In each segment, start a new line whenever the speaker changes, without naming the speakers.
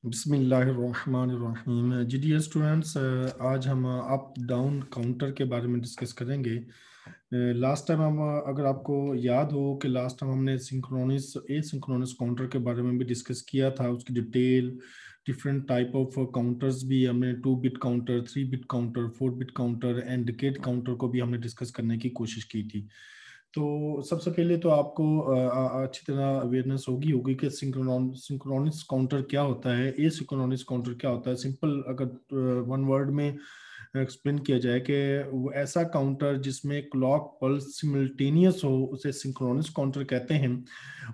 बिस्मिल्लाहिर्रहमानिर्रहीम। जी dear students, आज हम अप डाउन काउंटर के बारे में डिस्कस करेंगे। लास्ट टाइम हम अगर आपको याद हो कि लास्ट टाइम हमने सिंक्रोनिस एसिंक्रोनस काउंटर के बारे में भी डिस्कस किया था, उसकी detail different type of counters भी हमने 2 bit counter, 3 bit counter, 4 bit counter and decade counter को भी हमने डिस्कस करने की कोशिश की थी। तो सबसे पहले तो आपको अच्छी तरह अवेयरनेस होगी कि सिंक्रोनिस काउंटर क्या होता है, एसिंक्रोनस काउंटर क्या होता है। सिंपल अगर वन वर्ड में एक्सप्लेन किया जाए कि वो ऐसा काउंटर जिसमें क्लॉक पल्स सिमल्टेनियस हो उसे सिंक्रोनस काउंटर कहते हैं,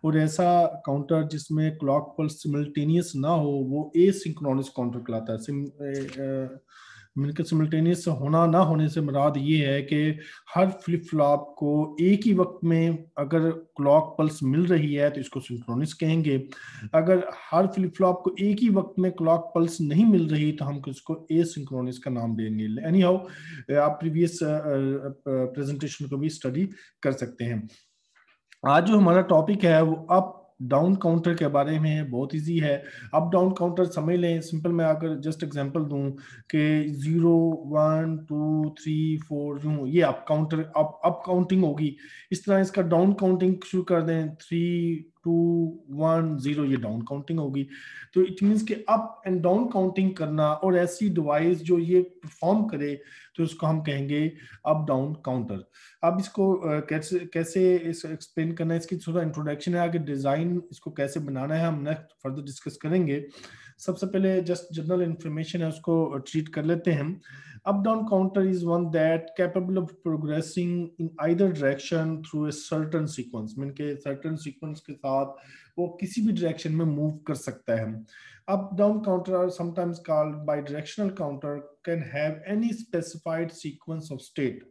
और ऐसा काउंटर जिसमें क्लॉक पल्स सिमल्टेनियस ना हो वो एसिंक्रोनस काउंटर कहलाता है। मिलकर सिमल्टेनियस होना ना होने से मुराद ये है कि हर फ्लिप फ्लॉप को एक ही वक्त में अगर क्लॉक पल्स मिल रही है तो इसको सिंक्रोनिस कहेंगे। अगर हर फ्लिप फ्लॉप को एक ही वक्त में क्लॉक पल्स नहीं मिल रही तो हम इसको एसिंक्रोनिस का नाम देंगे। एनी हाउ, आप प्रीवियस प्रेजेंटेशन को भी स्टडी कर सकते हैं। आज जो हमारा टॉपिक है वो अप डाउन काउंटर के बारे में है। बहुत इजी है। अप डाउन काउंटर समझ लें। सिंपल मैं अगर जस्ट एग्जांपल दूं कि 0 1 2 3 4 यूं ये अप काउंटर अप काउंटिंग होगी। इस तरह इसका डाउन काउंटिंग शुरू कर दें 3 2 1 0, ये डाउन काउंटिंग होगी। तो इट मीन्स कि अप एंड डाउन काउंटिंग करना और ऐसी डिवाइस जो ये परफॉर्म करे तो उसको हम कहेंगे अप डाउन काउंटर। अब इसको कैसे कैसे इस एक्सप्लेन करना है, इसकी थोड़ा इंट्रोडक्शन है। आगे डिजाइन इसको कैसे बनाना है हम नेक्स्ट फर्दर डिस्कस करेंगे। सबसे पहले जस्ट जनरल इंफॉर्मेशन है उसको ट्रीट कर लेते हैं। Up down counter is one that capable of progressing in either direction through a certain sequence. Mean के सर्टेन सीक्वेंस के साथ वो किसी भी डायरेक्शन में मूव कर सकता है। Up down counter are sometimes called bidirectional counter can have any specified sequence of state.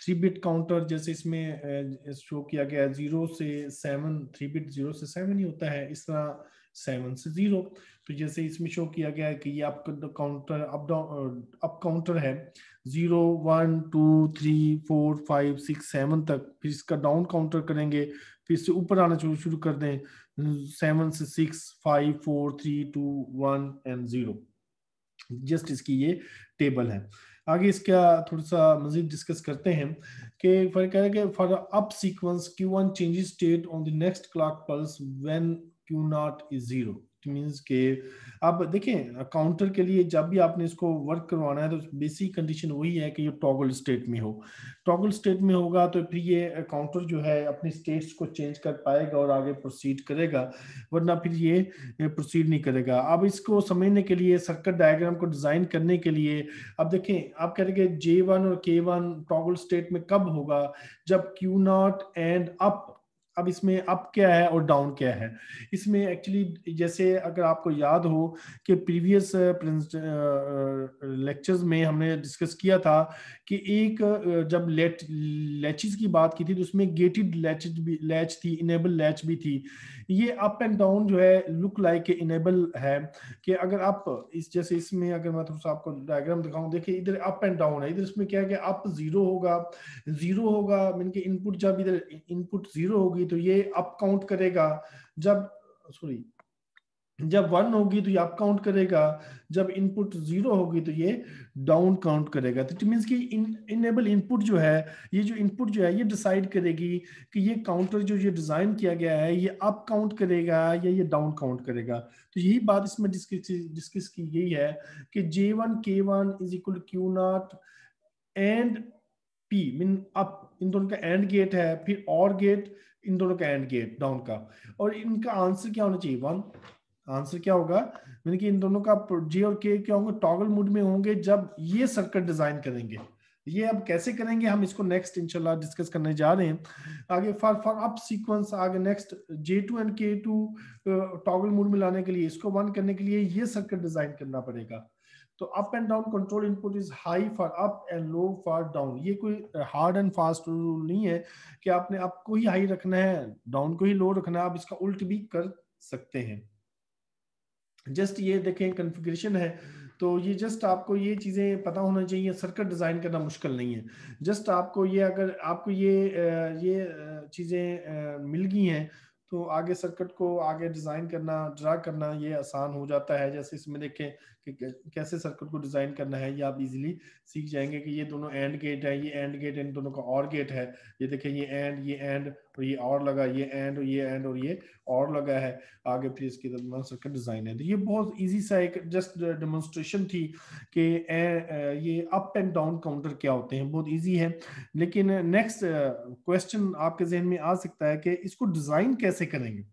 3 bit counter जैसे इसमें शो किया गया 0 से 7, 3 बिट 0 से 7 ही होता है। इस तरह 7 से 0, तो जैसे इसमें शो किया गया है कि ये आपका counter up down up counter है 0 1 2 3 4 5 6 7 तक। फिर इसका डाउन काउंटर करेंगे, फिर से ऊपर आना शुरू कर दें 7 से 6 5 4 3 2 1 एंड 0। जस्ट इसकी ये टेबल है। आगे इसका थोड़ा सा मजीद डिस्कस करते हैं कि फर्क है कि for up sequence Q1 changes state on the next clock pulse when Q0 is 0। It means के अब देखें काउंटर के लिए जब भी आपने इसको वर्क करवाना है तो बेसिक कंडीशन वही है कि ये टॉगल स्टेट में हो। टॉगल स्टेट में होगा तो फिर ये काउंटर जो है अपनी स्टेट्स को चेंज कर पाएगा और आगे प्रोसीड करेगा, वरना फिर ये प्रोसीड नहीं करेगा। अब इसको समझने के लिए सर्किट डायग्राम को डिजाइन करने के लिए अब देखें आप कह रहे हैं J1 और K1 टॉगल स्टेट में कब होगा, जब Q0 एंड अप। अब इसमें अप क्या है और डाउन क्या है। इसमें एक्चुअली जैसे अगर आपको याद हो कि प्रीवियस लेक्चर्स में हमने डिस्कस किया था कि एक जब लैचेस की बात की थी तो उसमें गेटेड लैच थी, इनेबल लैच भी थी। ये अप एंड डाउन जो है लुक लाइक इनेबल है कि अगर आप इस जैसे इसमें अगर मैं थोड़ा सा आपको डायग्राम दिखाऊं, देखिए इधर अप एंड डाउन है। इधर इसमें क्या है कि अप 0 होगा मीन के इनपुट, जब इधर इनपुट 0 होगी तो ये अप काउंट करेगा। जब सॉरी जब 1 होगी तो ये अप काउंट करेगा। जब इनपुट 0 होगी तो ये डाउन काउंट करेगा। तो इट मींस कि इनेबल इनपुट जो है, ये जो इनपुट जो है ये डिसाइड करेगी कि ये काउंटर जो ये डिजाइन किया गया है ये अप काउंट करेगा या ये डाउन काउंट करेगा। तो यही बात इसमें डिस्कस की गई है कि J1 K1 is equal Q0 and P mean up. इन दोनों का एंड गेट है, फिर और गेट, इन दोनों का एंड गेट डाउन का। और इनका आंसर क्या होना चाहिए 1। आंसर क्या होगा, यानी कि इन दोनों का J और K क्या होंगे, टॉगल मोड में होंगे जब ये सर्किट डिजाइन करेंगे। ये अब कैसे करेंगे हम इसको नेक्स्ट इंशाल्लाह डिस्कस करने जा रहे हैं आगे। फॉर अप सीक्वेंस आगे next J2 and K2 toggle mode में लाने के लिए, इसको 1 करने के लिए ये सर्किट डिजाइन करना पड़ेगा। तो up and down control input is high for up and low for down. ये कोई हार्ड एंड फास्ट रूल नहीं है कि आपने अप को ही हाई रखना है डाउन को ही लो रखना है। आप इसका उल्ट भी कर सकते हैं। जस्ट ये देखें कॉन्फ़िगरेशन है, तो ये जस्ट आपको ये चीज़ें पता होना चाहिए। सर्किट डिज़ाइन करना मुश्किल नहीं है। जस्ट आपको ये अगर आपको ये चीज़ें मिल गई हैं तो आगे सर्किट को आगे डिजाइन करना, ड्रा करना ये आसान हो जाता है। जैसे इसमें देखें कि कैसे सर्किट को डिजाइन करना है, ये आप इजीली सीख जाएंगे कि ये दोनों एंड गेट है, ये एंड गेट, इन दोनों का और गेट है। ये देखें ये एंड और ये और लगा, ये एंड और ये एंड और ये और लगा है आगे, फिर इसके दरमियान सर्किट डिजाइन है। तो ये बहुत इजी सा एक जस्ट डेमोन्स्ट्रेशन थी कि ये अप एंड डाउन काउंटर क्या होते हैं, बहुत इजी है। लेकिन नेक्स्ट क्वेश्चन आपके जहन में आ सकता है कि इसको डिजाइन कैसे करेंगे।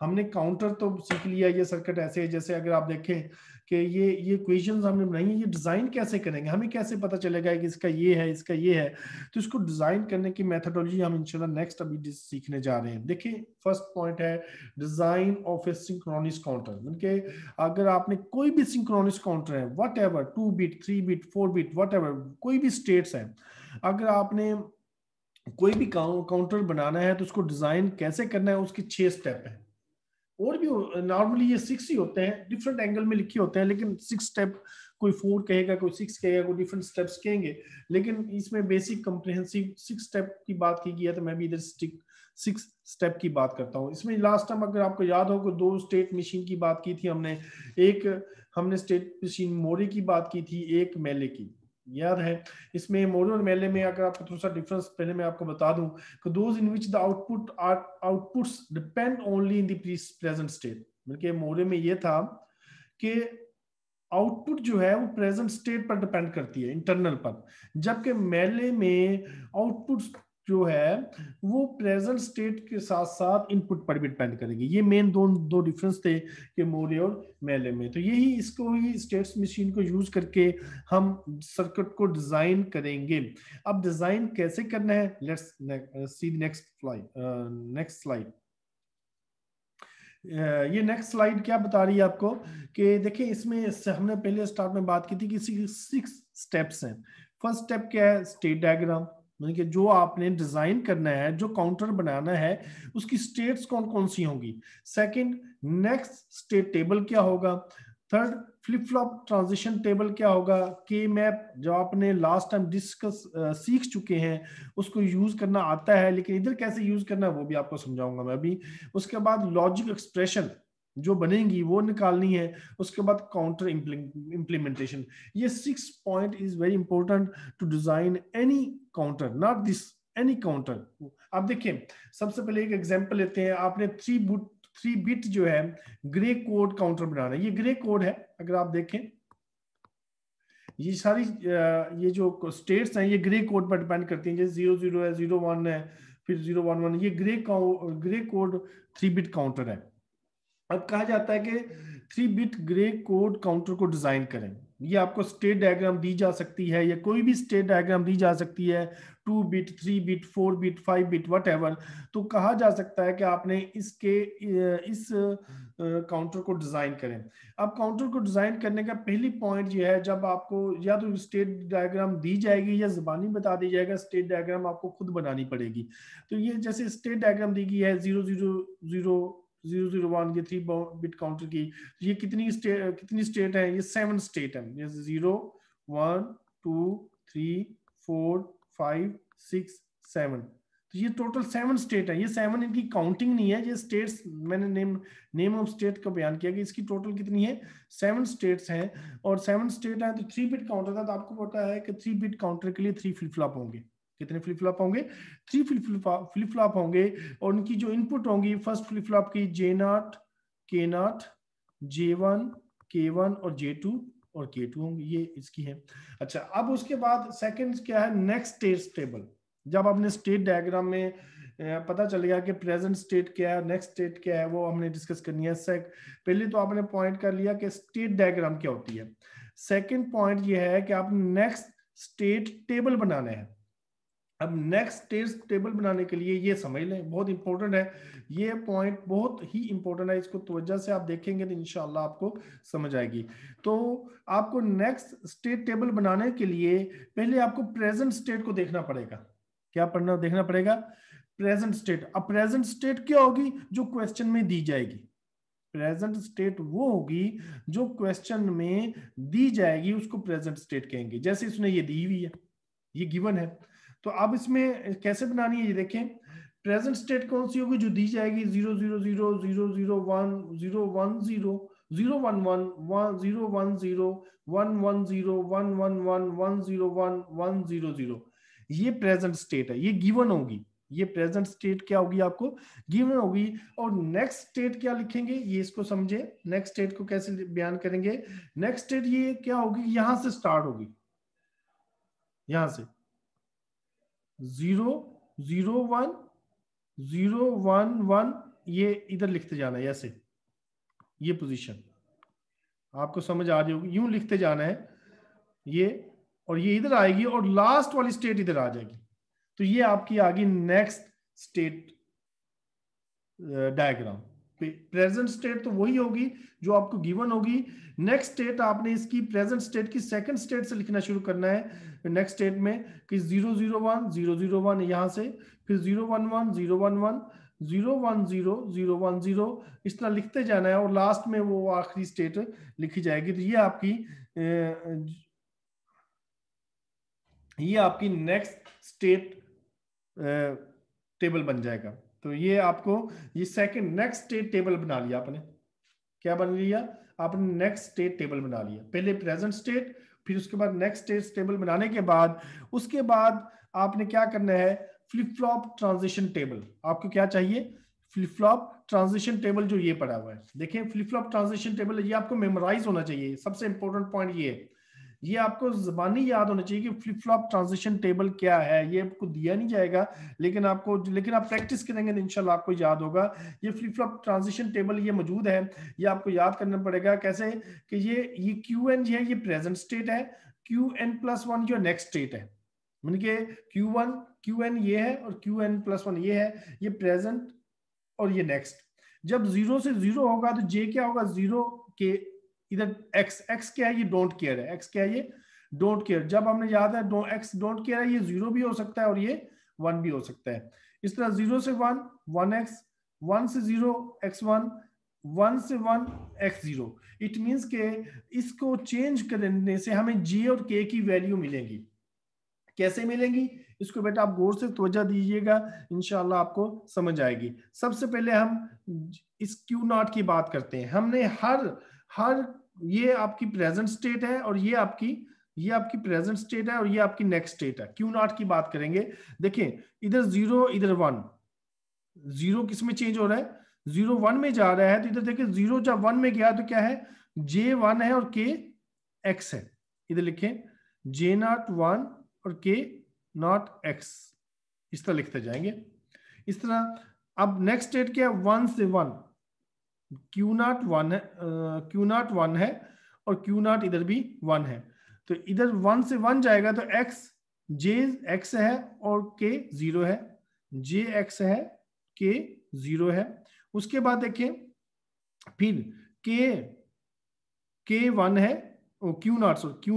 हमने काउंटर तो सीख लिया, ये सर्किट ऐसे है, जैसे अगर आप देखें कि ये इक्वेशंस हमने बनाई है, ये डिजाइन कैसे करेंगे, हमें कैसे पता चलेगा कि इसका ये है, इसका ये है। तो इसको डिजाइन करने की मेथोडोलॉजी हम इंशाल्लाह नेक्स्ट अभी सीखने जा रहे हैं। देखिए फर्स्ट पॉइंट है design of a synchronous counter. मतलब अगर आपने कोई भी सिंक्रोनस काउंटर है, what ever 2 bit 3 bit 4 bit what ever कोई भी स्टेट्स है, अगर आपने कोई भी काउंटर बनाना है तो उसको डिजाइन कैसे करना है, उसके 6 स्टेप है। और भी नॉर्मली ये 6 ही होते हैं, डिफरेंट एंगल में लिखे होते हैं, लेकिन 6 स्टेप, कोई 4 कहेगा, कोई 6 कहेगा, कोई डिफरेंट स्टेप्स कहेंगे, लेकिन इसमें बेसिक कंप्रिहेंसिव 6 स्टेप की बात की गई है, तो मैं भी इधर 6 स्टेप की बात करता हूँ। इसमें लास्ट टाइम अगर आपको याद हो, 2 स्टेट मशीन की बात की थी हमने, एक हमने स्टेट मशीन मोरे की बात की थी, एक मेले की, याद है। इसमें मोरे और मेले में अगर आपको थोड़ा सा डिफरेंस पहले मैं आपको बता दूं कि those in which the outputs depend only in the present state. बल्कि मोरे में ये था कि आउटपुट जो है वो प्रेजेंट स्टेट पर डिपेंड करती है, इंटरनल पर, जबकि मेले में आउटपुट जो है वो प्रेजेंट स्टेट के साथ साथ इनपुट पर भी डिपेंड करेगी। ये मेन दो डिफरेंस थे कि मोरे और मेले में। तो यही इसको ही स्टेट्स मशीन को यूज करके हम सर्किट को डिजाइन करेंगे। अब डिजाइन कैसे करना है, लेट्स सी नेक्स्ट स्लाइड। ये नेक्स्ट स्लाइड क्या बता रही है आपको कि देखिए इसमें हमने पहले स्टार्ट में बात की थी कि 6 स्टेप्स हैं। फर्स्ट स्टेप क्या है, स्टेट डायग्राम, मतलब कि जो आपने डिजाइन करना है, जो काउंटर बनाना है, उसकी स्टेट्स कौन कौन सी होंगी। सेकंड, नेक्स्ट स्टेट टेबल क्या होगा। Third, flip flop transition table क्या होगा। के मैप जो आपने लास्ट टाइम डिस्कस सीख चुके हैं, उसको यूज करना आता है, लेकिन इधर कैसे यूज करना है वो भी आपको समझाऊंगा मैं अभी। उसके बाद लॉजिक एक्सप्रेशन जो बनेंगी वो निकालनी है। उसके बाद काउंटर इंप्लीमेंटेशन। ये 6 point is very important to design any counter, not this any counter. आप देखिए सबसे पहले एक एग्जांपल लेते हैं। आपने 3 बिट जो है ग्रे कोड काउंटर बनाना है। ये ग्रे कोड है, अगर आप देखें ये सारी ये जो स्टेट्स हैं ये ग्रे कोड पर डिपेंड करती हैं। जैसे 00 है, 01 है, फिर 011, ये ग्रे कोड 3 बिट काउंटर है। अब कहा जाता है कि 3 बिट ग्रे कोड काउंटर को डिजाइन करें। ये आपको स्टेट डायग्राम दी जा सकती है, या कोई भी स्टेट डायग्राम दी जा सकती है, 2 bit 3 bit 4 bit 5 bit what ever. तो कहा जा सकता है कि आपने इस काउंटर को डिजाइन करें। अब काउंटर को डिजाइन करने का पहली पॉइंट ये है, जब आपको या तो स्टेट डायग्राम दी जाएगी या जुबानी बता दी जाएगा, स्टेट डायग्राम आपको खुद बनानी पड़ेगी। तो ये जैसे स्टेट डायग्राम दी गई है 001 ये 3 बिट काउंटर की, ये कितनी स्टेट है, ये 7 स्टेट है। ये 0 1 2 3 4 5 6 7, तो ये टोटल 7 स्टेट है। ये 7 इनकी काउंटिंग नहीं है, ये स्टेट्स मैंने नेम ऑफ स्टेट का बयान किया कि इसकी टोटल कितनी है, 7 स्टेट्स हैं। और 7 स्टेट है तो 3 बिट काउंटर था, तो आपको पता है कि 3 बिट काउंटर के लिए 3 फ्लिप फ्लॉप होंगे। कितने फ्लिप फ्लॉप होंगे, 3 फ्लिप फ्लॉप होंगे। और उनकी जो इनपुट होंगी, फर्स्ट फ्लिप फ्लॉप की J0 K0 J1 K1 और J2 और K2 होंगी, ये इसकी है। अच्छा, अब उसके बाद सेकंड क्या है, नेक्स्ट स्टेट टेबल। जब आपने स्टेट डायग्राम में पता चल गया कि प्रेजेंट स्टेट क्या है, नेक्स्ट स्टेट क्या है, वो हमने डिस्कस करनी है। पहले तो आपने पॉइंट कर लिया कि स्टेट डायग्राम क्या होती है। सेकंड पॉइंट ये है कि आप नेक्स्ट स्टेट टेबल बनाना है। अब नेक्स्ट स्टेट टेबल बनाने के लिए ये समझ लें, बहुत इंपॉर्टेंट है ये पॉइंट, बहुत ही इंपॉर्टेंट है। इसको तवज्जो से आप देखेंगे तो इंशाल्लाह आपको समझ आएगी। तो आपको नेक्स्ट स्टेट टेबल बनाने के लिए पहले आपको प्रेजेंट स्टेट को देखना पड़ेगा। क्या देखना पड़ेगा, प्रेजेंट स्टेट। अब प्रेजेंट स्टेट क्या होगी, जो क्वेश्चन में दी जाएगी। प्रेजेंट स्टेट वो होगी जो क्वेश्चन में दी जाएगी, उसको प्रेजेंट स्टेट कहेंगे। जैसे इसने ये दी हुई है, ये गिवन है, तो अब इसमें कैसे बनानी है ये देखें। प्रेजेंट स्टेट कौन सी होगी? जो दी जाएगी 0 0 0 0 0 1 0 1 0 0 1 1 1 0 1 0 1 1 0 1 1 1 1 0 1 1 0 0। ये प्रेजेंट स्टेट है, ये गिवन होगी। ये प्रेजेंट स्टेट क्या होगी? आपको गिवन होगी। और नेक्स्ट स्टेट क्या लिखेंगे, ये इसको समझे। नेक्स्ट स्टेट को कैसे बयान करेंगे? नेक्स्ट स्टेट ये क्या होगी? यहां से स्टार्ट होगी, यहां से 0 0 1 0 1 1, ये इधर लिखते जाना है ऐसे। ये पोजीशन आपको समझ आ रही होगी, यूं लिखते जाना है ये, और ये इधर आएगी और लास्ट वाली स्टेट इधर आ जाएगी। तो ये आपकी आ गई next state diagram. Present state तो वही होगी जो आपको गिवन होगी। नेक्स्ट स्टेट आपने इसकी प्रेजेंट स्टेट की सेकंड स्टेट से लिखना शुरू करना है नेक्स्ट स्टेट में, कि 0 0 1 0 0 1 यहां से, फिर 0 1 1 0 1 1 0 1 0 0 1 0, इस तरह लिखते जाना है और लास्ट में वो आखिरी स्टेट लिखी जाएगी। तो ये आपकी नेक्स्ट स्टेट टेबल बन जाएगा। तो ये आपको ये सेकंड नेक्स्ट स्टेट टेबल बना लिया आपने। क्या बन लिया आपने? नेक्स्ट स्टेट टेबल बना लिया। पहले प्रेजेंट स्टेट, फिर उसके बाद नेक्स्ट स्टेट टेबल बनाने के बाद उसके बाद आपने क्या करना है? Flip flop transition table. आपको क्या चाहिए? फ्लिप फ्लॉप ट्रांजिशन टेबल, जो ये पड़ा हुआ है। देखिए फ्लिप फ्लॉप ट्रांजिशन टेबल, ये आपको मेमोराइज होना चाहिए। सबसे इंपॉर्टेंट पॉइंट ये है, ये आपको जुबानी याद होना चाहिए कि फ्लिप फ्लॉप ट्रांजिशन टेबल क्या है। ये आपको दिया नहीं जाएगा, लेकिन आप प्रैक्टिस करेंगे तो इंशाल्लाह आपको याद होगा। ये फ्लिप फ्लॉप ट्रांजिशन टेबल ये मौजूद है, ये आपको याद करना पड़ेगा। कैसे? कि ये क्यू एन है, ये प्रेजेंट स्टेट है। क्यू एन प्लस वन जो नेक्स्ट स्टेट है, यानी कि क्यू एन ये है और क्यू एन प्लस वन ये है, ये प्रेजेंट और ये नेक्स्ट। जब 0 से 0 होगा तो जे क्या होगा? 0 के इधर एक्स क्या है? ये डोंट केयर है। एक्स क्या है? ये डोंट केयर। जब हमने याद है एक्स डोंट केयर है, ये 0 भी हो सकता है और ये 1 भी हो सकता है। इस तरह 0 से 1 1x, 1 से 0 x1, 1 से 1 x0। इट मींस के इसको चेंज करने से हमें जे और के की वैल्यू मिलेगी। कैसे मिलेंगी? इसको बेटा आप गौर से तवज्जो दीजिएगा, इंशाल्लाह आपको समझ आएगी। सबसे पहले हम इस क्यू नॉट की बात करते हैं। हमने हर ये आपकी प्रेजेंट स्टेट है और ये आपकी प्रेजेंट स्टेट है और ये आपकी नेक्स्ट स्टेट है। क्यू नॉट की बात करेंगे। देखिए इधर 0 इधर 1, 0 किस में चेंज हो रहा है? 0 1 में जा रहा है। तो इधर देखिए 0 जब 1 में गया तो क्या है? जे 1 है और के एक्स है। इधर लिखें जे नॉट 1 और के नॉट एक्स, इस तरह लिखते जाएंगे। इस तरह अब नेक्स्ट स्टेट क्या है? 1 से 1, क्यू नॉट 1 है, क्यू नॉट 1 है और क्यू नॉट इधर भी 1 है। तो इधर 1 से 1 जाएगा तो एक्स जे एक्स है और के 0 है, जे एक्स है के 0 है। उसके बाद देखें फिर के 1 है और क्यू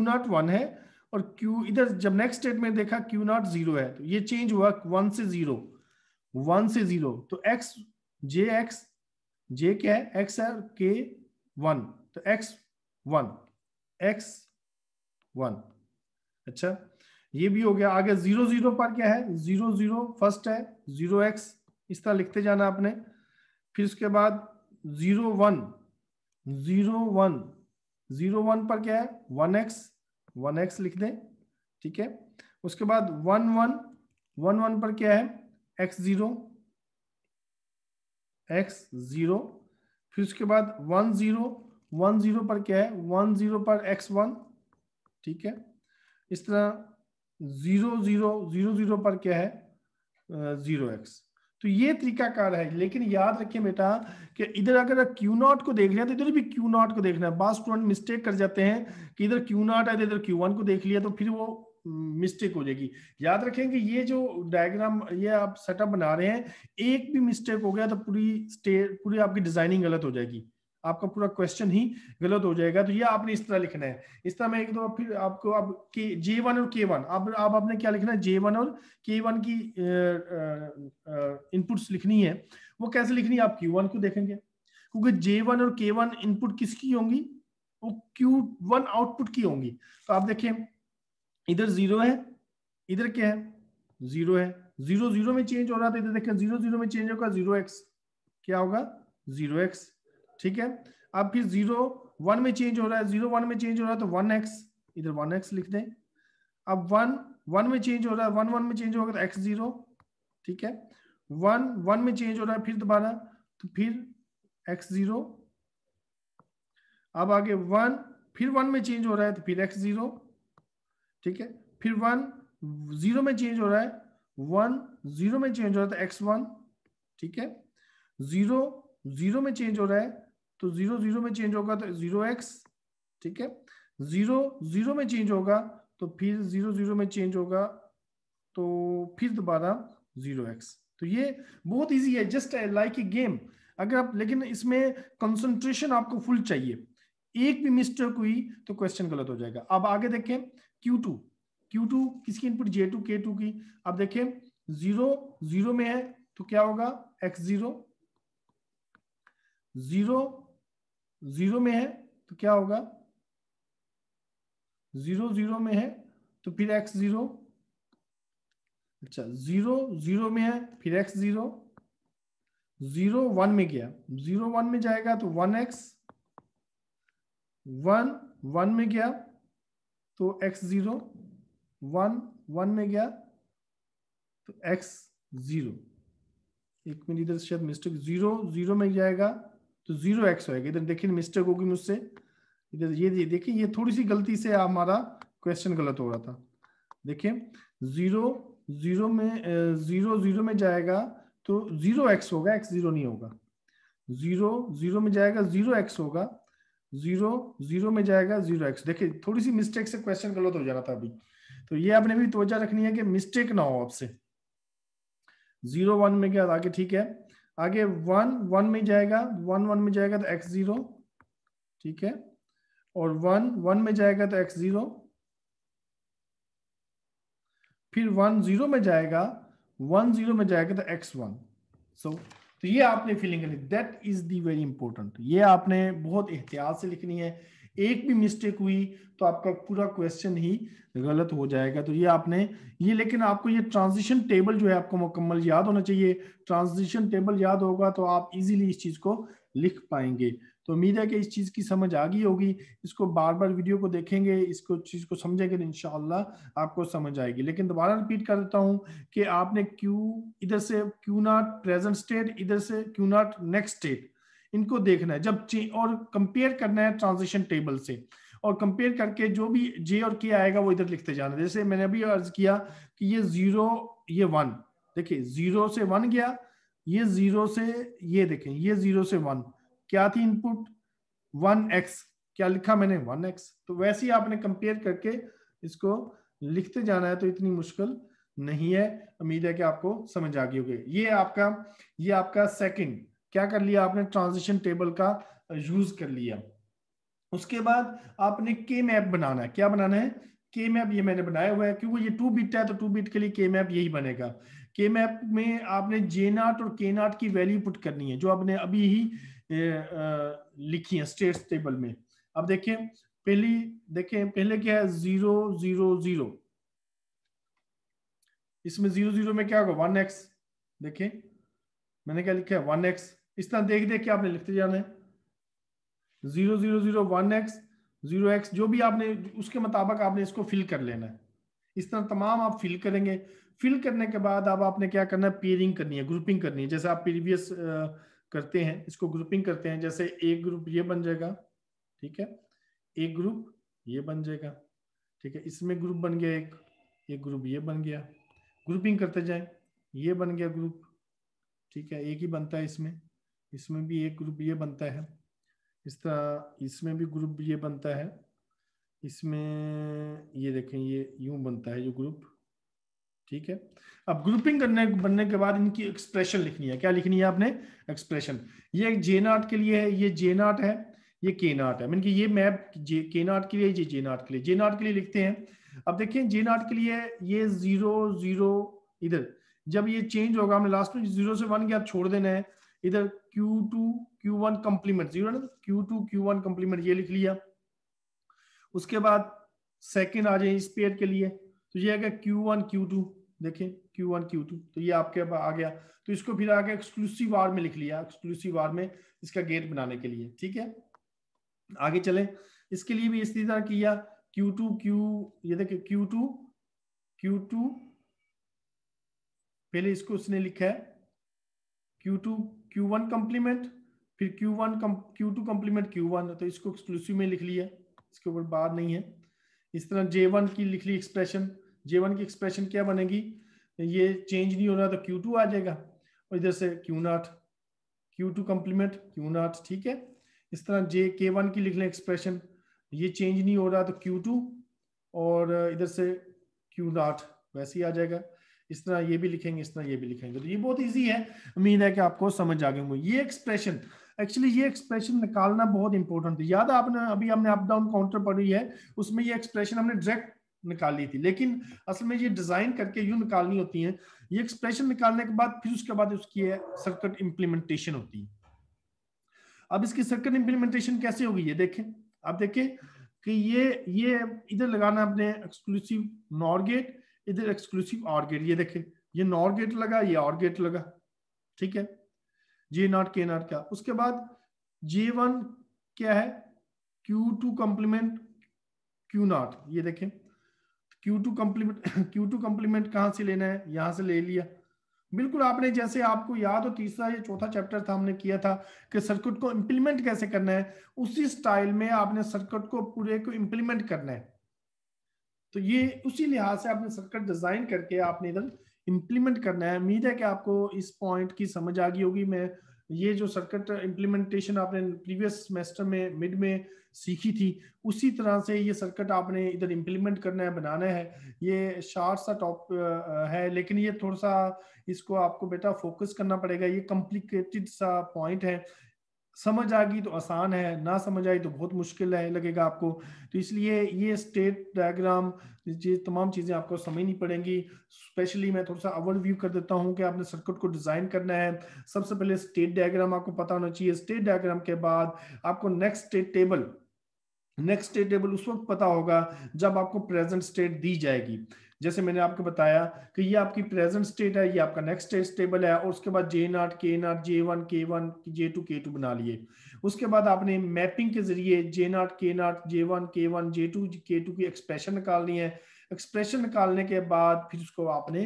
नॉट 1 है और क्यू इधर जब नेक्स्ट स्टेट में देखा क्यू नॉट 0 है, तो ये चेंज हुआ 1 से 0, 1 से 0। तो एक्स जे क्या है? एक्स है, के 1, तो एक्स 1 एक्स 1। अच्छा ये भी हो गया। आगे 0 0 पर क्या है? 0 0 फर्स्ट है, 0x, इस तरह लिखते जाना आपने। फिर उसके बाद 0 1 0 1 0 1 पर क्या है? 1x लिख दें, ठीक है। उसके बाद 1 1 1 1 पर क्या है? x0 फिर उसके बाद 1 0 1 0 पर क्या है? 1 0 पर x1, ठीक है। इस तरह 0 0 0 0 पर क्या है? 0x। तो ये तरीकाकार है। लेकिन याद रखें बेटा कि इधर अगर क्यू नॉट को देख लिया तो इधर भी क्यू नॉट को देखना है। बाद स्टूडेंट मिस्टेक कर जाते हैं कि इधर क्यू नॉट है तो इधर क्यू वन को देख लिया, तो फिर वो मिस्टेक हो जाएगी। याद रखें कि ये जो डायग्राम ये आप सेटअप बना रहे हैं, एक भी मिस्टेक हो गया तो पूरी आपकी डिजाइनिंग गलत हो जाएगी, आपका पूरा क्वेश्चन ही गलत हो जाएगा। तो ये आपने इस तरह लिखना है। इस तरह मैं एक दो फिर आपको अब के J1 और K1, अब आपने क्या लिखना है? J1 और K1 की इनपुट्स लिखनी है। वो कैसे लिखनी है? आप Q1 को देखेंगे, क्योंकि J1 और K1 इनपुट किसकी होंगी? वो Q1 आउटपुट की होंगी। तो आप देखें इधर 0 है, इधर क्या है? 0 है, 0 0 में चेंज हो रहा था, इधर देखें 0 0 में चेंज होगा 0x, क्या होगा 0x, ठीक है। अब फिर 0 1 में चेंज हो रहा है, 0 1 में चेंज हो रहा है तो 1x, इधर 1x लिख दें। अब 1 1 में चेंज हो रहा है, 1 1 में चेंज होगा तो x0, ठीक है। 1 1 में चेंज हो रहा है फिर दोबारा, तो फिर x0। अब आगे 1 फिर 1 में चेंज हो रहा है तो फिर x0, ठीक है। फिर 1 0 में चेंज हो रहा है, 1 0 में चेंज हो रहा है तो x1, ठीक है। 0 0 में चेंज हो रहा है तो 0 0 में चेंज होगा तो 0x, ठीक है। 0 0 में चेंज होगा तो फिर 0 0 में चेंज होगा तो फिर दोबारा 0x। तो ये बहुत इजी है, जस्ट लाइक ए गेम। अगर आप, लेकिन इसमें कंसंट्रेशन आपको फुल चाहिए, एक भी मिस्टेक हुई तो क्वेश्चन गलत हो जाएगा। अब आगे देखें Q2, Q2 किसकी इनपुट J2 K2 की। अब देखें 0 0 में है तो क्या होगा x0, 0 0 में है तो क्या होगा 0 0 में है तो फिर x0, अच्छा 0 0 में है फिर x0, 0 1 में गया, 0 1 में जाएगा तो 1x, 1 1 में गया तो x0, 1 1 में गया तो x0। एक मिनट, इधर शायद मिस्टेक, 0 0 में जाएगा तो 0x होएगा। इधर देखिए मिस्टेक होगी मुझसे, इधर ये देखिए, ये थोड़ी सी गलती से हमारा क्वेश्चन गलत हो रहा था। देखिए 0 0 में 0 0 में जाएगा तो 0x होगा, x0 नहीं होगा। 0 0 में जाएगा 0x होगा, 0 0 में जाएगा 0x। देखिए थोड़ी सी मिस्टेक से क्वेश्चन गलत हो जाना था अभी, तो ये आपने भी तवज्जो रखनी है कि मिस्टेक ना हो आपसे। 0 1 में गया आगे, ठीक है। आगे 1 1 में जाएगा, 1 1 में जाएगा तो x0, ठीक है। और 1 1 में जाएगा तो x0, फिर 1 0 में जाएगा, 1 0 में जाएगा तो x1। सो तो ये आपने फीलिंग करनी, that is the very important. ये आपने बहुत एहतियात से लिखनी है, एक भी मिस्टेक हुई तो आपका पूरा क्वेश्चन ही गलत हो जाएगा। तो ये आपने ये, लेकिन आपको ये ट्रांजिशन टेबल जो है आपको मुकम्मल याद होना चाहिए। ट्रांजिशन टेबल याद होगा तो आप इजीली इस चीज को लिख पाएंगे। तो उम्मीद है कि इस चीज की समझ आ गई होगी। इसको बार बार वीडियो को देखेंगे, इसको चीज को समझेंगे तो इंशाअल्लाह आपको समझ आएगी। लेकिन दोबारा रिपीट कर देता हूं कि आपने क्यू, इधर से Q0 प्रेजेंट स्टेट, इधर से Q0 नेक्स्ट स्टेट, इनको देखना है जब और कंपेयर करना है ट्रांजिशन टेबल से, और कंपेयर करके जो भी J और K आएगा वो इधर लिखते जाना। जैसे मैंने अभी अर्ज किया कि ये 0 ये 1, देखिए 0 से 1 गया, ये 0 से, ये देखें ये 0 से 1 क्या थी इनपुट 1x, क्या लिखा मैंने 1x। तो वैसे ही आपने कंपेयर करके इसको लिखते जाना है, तो इतनी मुश्किल नहीं है। उम्मीद है कि आपको समझ आ गई होगी। ये आपका सेकंड क्या कर लिया आपने, ट्रांजिशन टेबल का यूज कर लिया। उसके बाद आपने के मैप बनाना है। क्या बनाना है, के मैप, ये मैंने बनाया हुआ है क्योंकि ये 2 बिट है तो 2 बिट के लिए के मैप यही बनेगा। के मैप में आपने J0 और K0 की वैल्यू पुट करनी है जो आपने अभी ही लिखी है स्टेट्स टेबल में। अब देखें पहले क्या है 0 0 0, इसमें 0 0 में क्या होगा 1x। देखें मैंने क्या लिखा है 1x, इस तरह देख देख के आपने लिखते जाना है 0 0 0 1x 0x, जो भी आपने उसके मुताबिक आपने इसको फिल कर लेना है। इस तरह तमाम आप फिल करेंगे। फिल करने के बाद अब आपने क्या करना है, पेयरिंग करनी है, ग्रुपिंग करनी है। जैसे आप प्रीवियस करते हैं, इसको ग्रुपिंग करते हैं। जैसे एक ग्रुप ये बन जाएगा, ठीक है, एक ग्रुप ये बन जाएगा, ठीक है। इसमें ग्रुप बन गया एक ग्रुप ये बन गया, ग्रुपिंग करते जाए, ये बन गया ग्रुप, ठीक है, एक ही बनता है इसमें भी एक ग्रुप ये बनता है, इस तरह इसमें भी ग्रुप ये बनता है, इसमें ये देखें ये यूं बनता है जो ग्रुप, ठीक है। अब ग्रुपिंग बनने के बाद इनकी एक्सप्रेशन लिखनी है। क्या लिखनी है आपने, एक्सप्रेशन। ये J0 के लिए है, ये J0 है, ये K0 है। मीन कि ये मैप K0 के लिए, ये J0 के लिए, J0 के लिए लिखते हैं। अब देखिए J0 के लिए ये 0 0, इधर जब ये चेंज होगा हमने लास्ट में 0 से 1 गया छोड़ देना है, इधर Q2 Q1 कंप्लीमेंट 0 ना, Q2 Q1 कंप्लीमेंट ये लिख लिया। उसके बाद सेकंड आ जाए इस पेयर के लिए, तो ये आएगा Q1 Q2, देखें Q1 Q2, तो ये आपके आ गया। तो इसको फिर आगे एक्सक्लूसिव आर में लिख लिया, एक्सक्लूसिव आर में इसका गेट बनाने के लिए। ठीक है, आगे चले। इसके लिए भी इसी तरह किया, Q2 ये देखिए Q2 पहले इसको उसने लिखा है Q2 Q1 कंप्लीमेंट, फिर Q2 कंप्लीमेंट Q1, तो इसको एक्सक्लूसिव में लिख लिया, इसके ऊपर बात नहीं है। इस तरह J1 की लिख ली एक्सप्रेशन, J1 की एक्सप्रेशन क्या बनेगी, ये चेंज नहीं हो रहा तो Q2 आ जाएगा, और इधर से Q0 Q2 कंप्लीमेंट Q0। ठीक है, इस तरह K1 की लिख लें एक्सप्रेशन, ये चेंज नहीं हो रहा तो Q2, और इधर से Q0 वैसे ही आ जाएगा। इस तरह ये भी लिखेंगे, इस तरह ये भी लिखेंगे। तो ये बहुत इजी है, उम्मीद है कि आपको समझ आ गए होंगे। ये एक्सप्रेशन, एक्चुअली ये एक्सप्रेशन निकालना बहुत इंपॉर्टेंट है। याद है आपने, अभी हमने अप डाउन काउंटर पढ़ी है, उसमें ये एक्सप्रेशन हमने डायरेक्ट निकाली थी, लेकिन असल में ये डिजाइन करके यूं निकालनी होती है। ये एक्सप्रेशन निकालने के बाद फिर उसके बाद उसकी सर्किट इंप्लीमेंटेशन होती है। अब इसकी सर्किट इंप्लीमेंटेशन कैसे होगी ये देखें। आप देखें कि ये इधर लगाना अपने एक्सक्लूसिव नॉर गेट, इधर एक्सक्लूसिव ऑर गेट। ये देखें, ये नॉर गेट लगा, ये ऑर गेट लगा। ठीक है, J0 K0 का। उसके बाद J1 क्या है, Q2 कंप्लीमेंट Q0। ये देखें Q2 कंप्लीमेंट Q2 कंप्लीमेंट कहां से लेना है, यहां से ले लिया। बिल्कुल आपने, जैसे आपको याद हो तीसरा या चौथा चैप्टर था, हमने किया था कि सर्किट को इंप्लीमेंट कैसे करना है, उसी स्टाइल में आपने सर्किट को पूरे को इंप्लीमेंट करना है। तो ये उसी लिहाज से आपने सर्किट डिजाइन करके आपने इधर इंप्लीमेंट करना है। उम्मीद है कि आपको इस पॉइंट की समझ आ गई होगी। मैं ये जो सर्किट इंप्लीमेंटेशन आपने प्रीवियस सेमेस्टर में मिड में सीखी थी, उसी तरह से ये सर्किट आपने इधर इंप्लीमेंट करना है, बनाना है। ये शार्ट सा टॉप है, लेकिन ये थोड़ा सा इसको आपको बेटा फोकस करना पड़ेगा। ये कॉम्प्लिकेटेड सा पॉइंट है, समझ आ गई तो आसान है, ना समझ आई तो बहुत मुश्किल है लगेगा आपको। तो इसलिए ये स्टेट डायग्राम, ये तमाम चीज़ें आपको समझनी पड़ेंगी। स्पेशली मैं थोड़ा सा ओवरव्यू कर देता हूँ कि आपने सर्किट को डिज़ाइन करना है। सबसे पहले स्टेट डायग्राम आपको पता होना चाहिए। स्टेट डायग्राम के बाद आपको नेक्स्ट स्टेट टेबल उस वक्त पता होगा जब आपको प्रेजेंट स्टेट दी जाएगी। जैसे मैंने आपको बताया कि ये आपकी प्रेजेंट स्टेट है, ये आपका नेक्स्ट स्टेट टेबल है, और उसके बाद J0 K0 J1 K1 J2 K2 बना लिए। उसके बाद आपने मैपिंग के जरिए J0 K0 J1 K1 J2 K2 की एक्सप्रेशन निकालनी है। एक्सप्रेशन निकालने के बाद फिर उसको आपने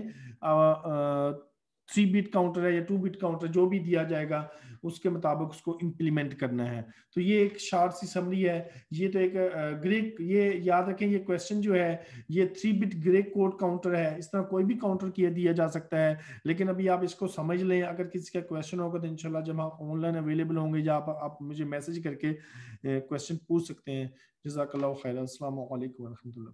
3 बिट काउंटर है या 2 बिट काउंटर जो भी दिया जाएगा उसके मुताबिक उसको इंप्लीमेंट करना है। तो ये एक शॉर्ट सी समरी है। ये तो एक ग्रे, ये याद रखें, ये क्वेश्चन जो है ये 3 बिट ग्रे कोड काउंटर है। इस तरह कोई भी काउंटर किया दिया जा सकता है, लेकिन अभी आप इसको समझ लें। अगर किसी का क्वेश्चन होगा तो इंशाल्लाह जब आप ऑनलाइन अवेलेबल होंगे या आप मुझे मैसेज करके क्वेश्चन पूछ सकते हैं। जज़ाकल्लाहु खैरन। अस्सलामु अलैकुम व रहमतुल्लाह।